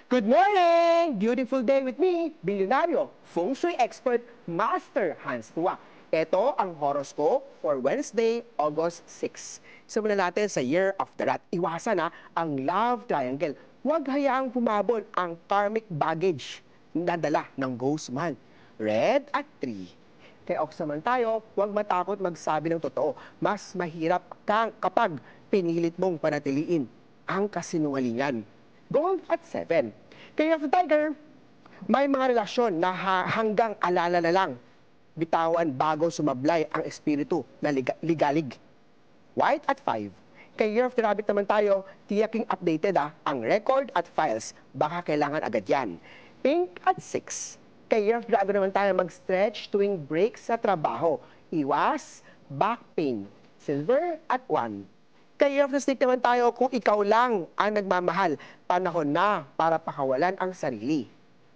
Good morning! Beautiful day with me, Bilyonaryo, Feng Shui expert, Master Hans Tua. Ito ang horoscope for Wednesday, August 6. Simulan natin sa Year of the Rat. Iwasan ang love triangle. Huwag hayaang pumabol ang karmic baggage na dala ng ghost man. Red at 3. Kaya Ox naman tayo, huwag matakot magsabi ng totoo. Mas mahirap kang kapag pinilit mong panatiliin ang kasinungalingan. Gold at 7. Kaya of the Tiger, may mga relasyon na hanggang alala na lang. Bitawan bago sumablay ang espiritu na ligalig. White at 5. Kay Year of the Rabbit naman tayo, tiyaking updated ang record at files. Baka kailangan agad yan. Pink at 6. Kay Year of the Dragon naman tayo mag-stretch tuwing break sa trabaho. Iwas, back pain. Silver at 1. Kay Year of the Snake naman tayo, kung ikaw lang ang nagmamahal, panahon na para pakawalan ang sarili.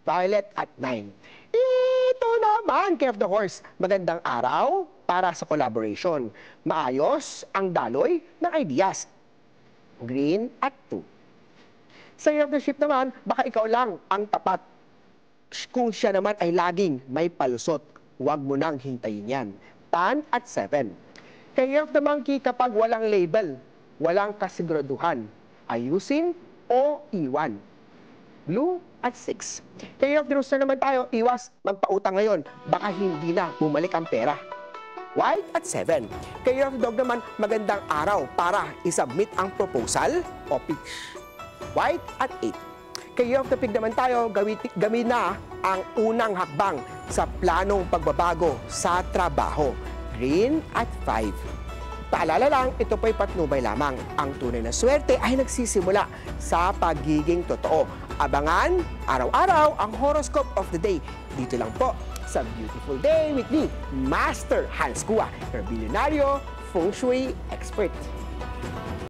Violet at 9. Ito naman, Kay of the Horse, magandang araw para sa collaboration. Maayos ang daloy ng ideas. Green at 2. Sa Year of the Ship naman, baka ikaw lang ang tapat. Kung siya naman ay laging may palusot, huwag mo nang hintayin yan. Tan at 7. Kay Year of the Monkey, kapag walang label, walang kasiguraduhan, ayusin o iwan. Blue at 6. Kay Year of the Rooster naman tayo, iwas magpautang ngayon, baka hindi na bumalik ang pera. White at 7. Kay Year of the Dog naman, magandang araw para isubmit ang proposal o pitch. White at 8. Kay Year of the Pig naman tayo, gawin na ang unang hakbang sa planong pagbabago sa trabaho. Green at 5. Paalala lang, ito po'y patnubay lamang. Ang tunay na swerte ay nagsisimula sa pagiging totoo. Abangan araw-araw ang horoscope of the day. Dito lang po sa Beautiful Day with me, Master Hans Kua, your Bilyonaryo Feng Shui expert.